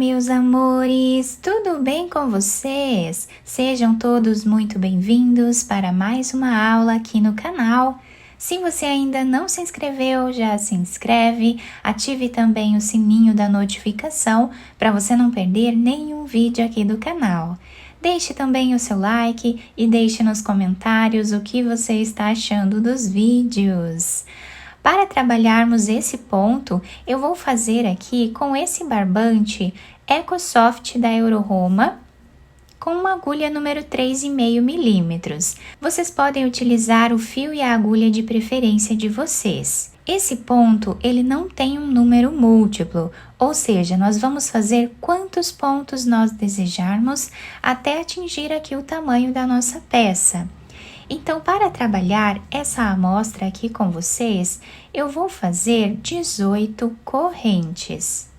meus amores! Tudo bem com vocês? Sejam todos muito bem-vindos para mais uma aula aqui no canal. Se você ainda não se inscreveu, já se inscreve, ative também o sininho da notificação para você não perder nenhum vídeo aqui do canal. Deixe também o seu like e deixe nos comentários o que você está achando dos vídeos. Para trabalharmos esse ponto, eu vou fazer aqui com esse barbante EcoSoft da Euroroma, com uma agulha número 3,5 milímetros. Vocês podem utilizar o fio e a agulha de preferência de vocês. Esse ponto, ele não tem um número múltiplo, ou seja, nós vamos fazer quantos pontos nós desejarmos até atingir aqui o tamanho da nossa peça. Então, para trabalhar essa amostra aqui com vocês, eu vou fazer 18 correntes.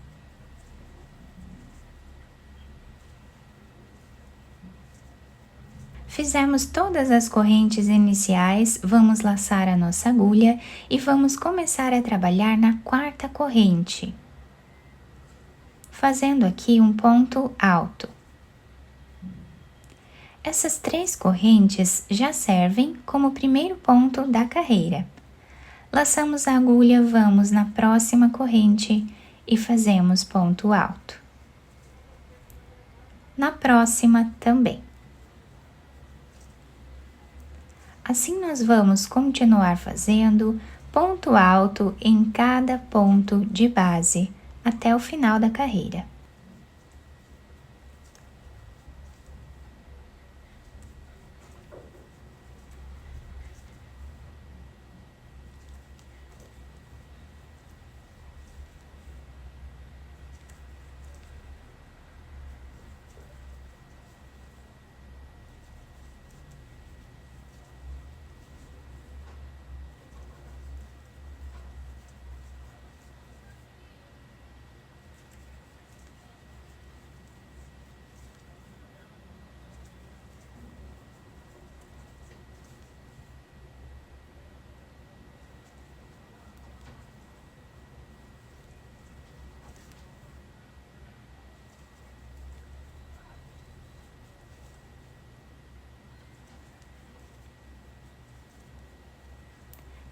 Fizemos todas as correntes iniciais, vamos laçar a nossa agulha e vamos começar a trabalhar na quarta corrente, fazendo aqui um ponto alto. Essas 3 correntes já servem como primeiro ponto da carreira. Laçamos a agulha, vamos na próxima corrente e fazemos ponto alto. Na próxima também. Assim nós vamos continuar fazendo ponto alto em cada ponto de base até o final da carreira.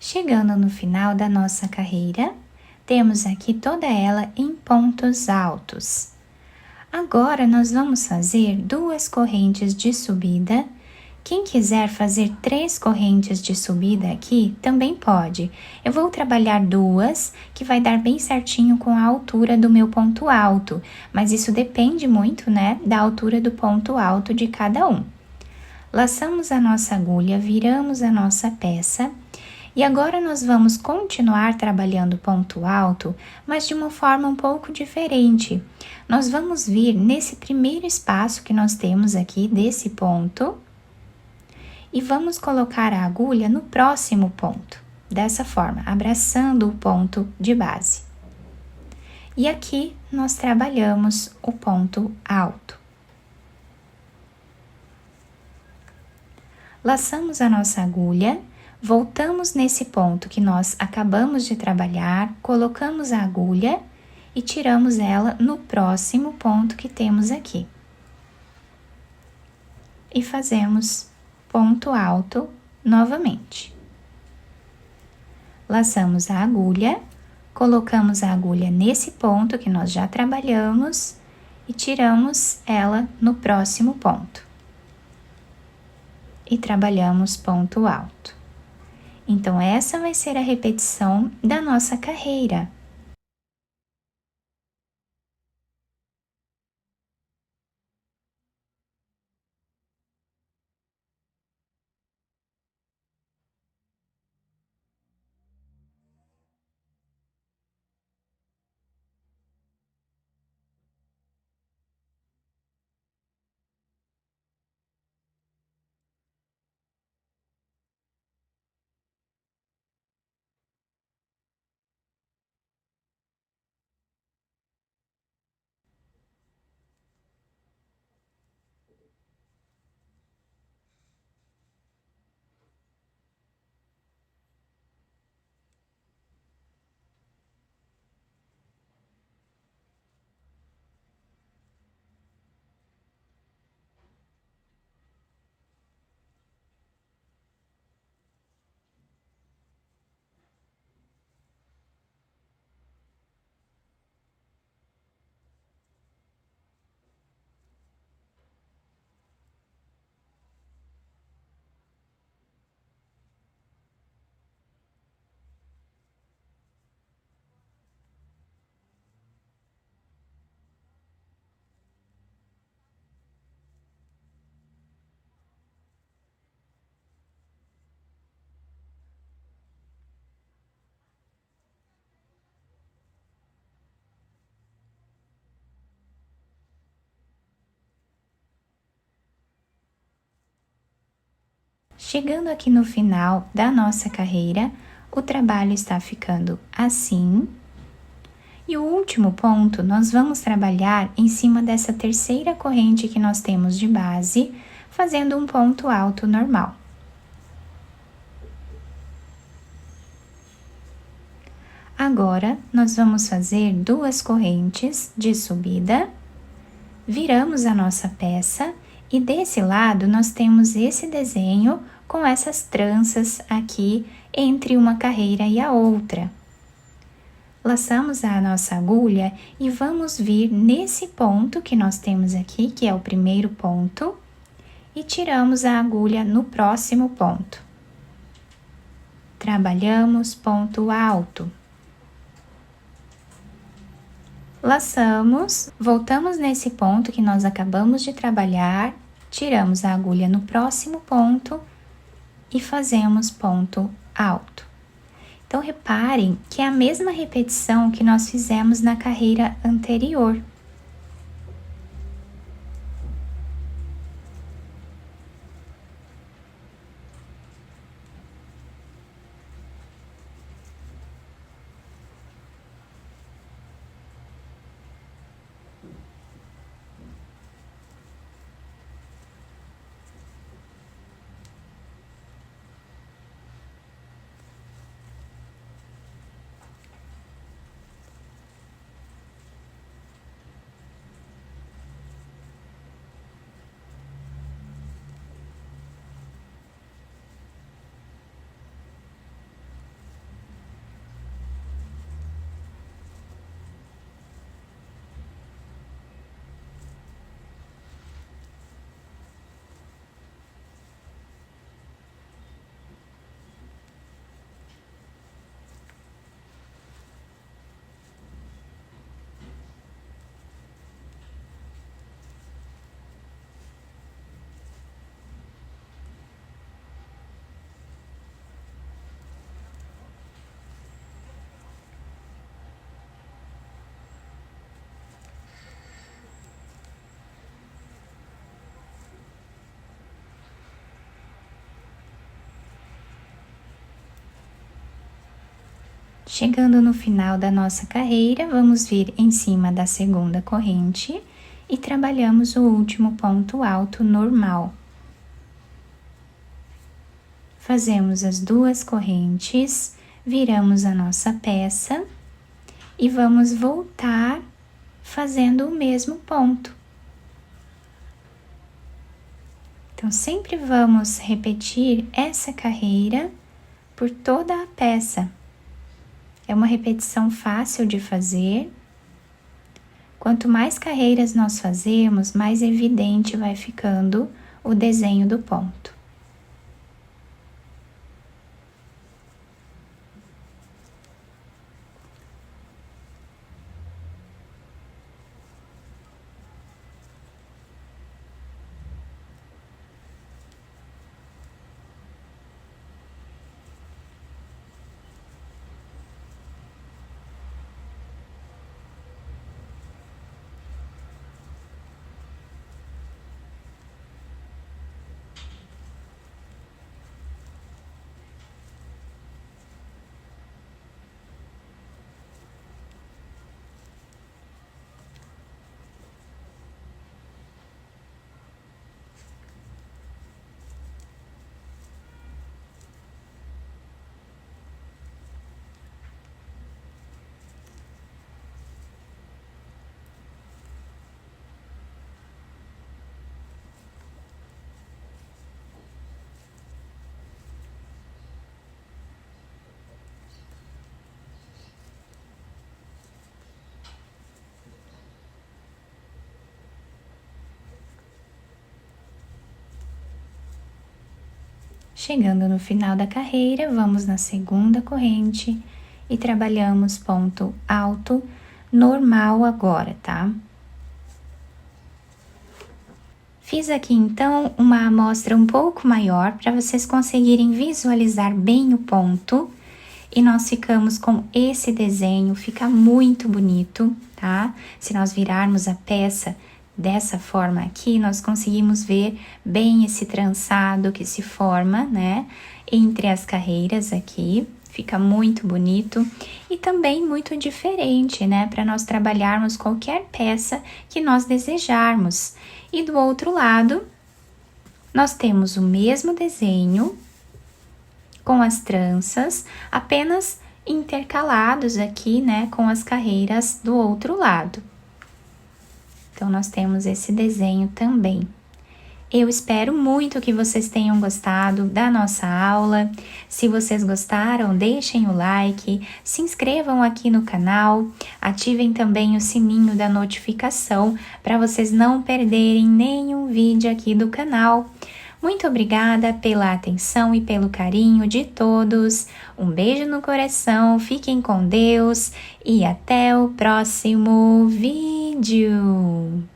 Chegando no final da nossa carreira, temos aqui toda ela em pontos altos. Agora, nós vamos fazer 2 correntes de subida. Quem quiser fazer 3 correntes de subida aqui, também pode. Eu vou trabalhar 2, que vai dar bem certinho com a altura do meu ponto alto, mas isso depende muito, né, da altura do ponto alto de cada um. Laçamos a nossa agulha, viramos a nossa peça. E agora nós vamos continuar trabalhando ponto alto, mas de uma forma um pouco diferente. Nós vamos vir nesse primeiro espaço que nós temos aqui desse ponto e vamos colocar a agulha no próximo ponto, dessa forma, abraçando o ponto de base. E aqui nós trabalhamos o ponto alto. Laçamos a nossa agulha. Voltamos nesse ponto que nós acabamos de trabalhar, colocamos a agulha e tiramos ela no próximo ponto que temos aqui. E fazemos ponto alto novamente. Laçamos a agulha, colocamos a agulha nesse ponto que nós já trabalhamos e tiramos ela no próximo ponto. E trabalhamos ponto alto. Então, essa vai ser a repetição da nossa carreira. Chegando aqui no final da nossa carreira, o trabalho está ficando assim. E o último ponto, nós vamos trabalhar em cima dessa terceira corrente que nós temos de base, fazendo um ponto alto normal. Agora, nós vamos fazer 2 correntes de subida, viramos a nossa peça e desse lado nós temos esse desenho com essas tranças aqui entre uma carreira e a outra. Laçamos a nossa agulha e vamos vir nesse ponto que nós temos aqui, que é o primeiro ponto, e tiramos a agulha no próximo ponto. Trabalhamos ponto alto. Laçamos, voltamos nesse ponto que nós acabamos de trabalhar, tiramos a agulha no próximo ponto e fazemos ponto alto. Então, reparem que é a mesma repetição que nós fizemos na carreira anterior. Chegando no final da nossa carreira, vamos vir em cima da segunda corrente e trabalhamos o último ponto alto normal. Fazemos as 2 correntes, viramos a nossa peça e vamos voltar fazendo o mesmo ponto. Então, sempre vamos repetir essa carreira por toda a peça. É uma repetição fácil de fazer. Quanto mais carreiras nós fazemos, mais evidente vai ficando o desenho do ponto. Chegando no final da carreira, vamos na segunda corrente e trabalhamos ponto alto normal agora, tá? Fiz aqui então uma amostra um pouco maior para vocês conseguirem visualizar bem o ponto e nós ficamos com esse desenho, fica muito bonito, tá? Se nós virarmos a peça Dessa forma aqui, nós conseguimos ver bem esse trançado que se forma, né, entre as carreiras aqui. Fica muito bonito e também muito diferente, né, para nós trabalharmos qualquer peça que nós desejarmos. E do outro lado, nós temos o mesmo desenho com as tranças, apenas intercalados aqui, né, com as carreiras do outro lado. Então, nós temos esse desenho também. Eu espero muito que vocês tenham gostado da nossa aula. Se vocês gostaram, deixem o like, se inscrevam aqui no canal, ativem também o sininho da notificação para vocês não perderem nenhum vídeo aqui do canal. Muito obrigada pela atenção e pelo carinho de todos. Um beijo no coração, fiquem com Deus e até o próximo vídeo.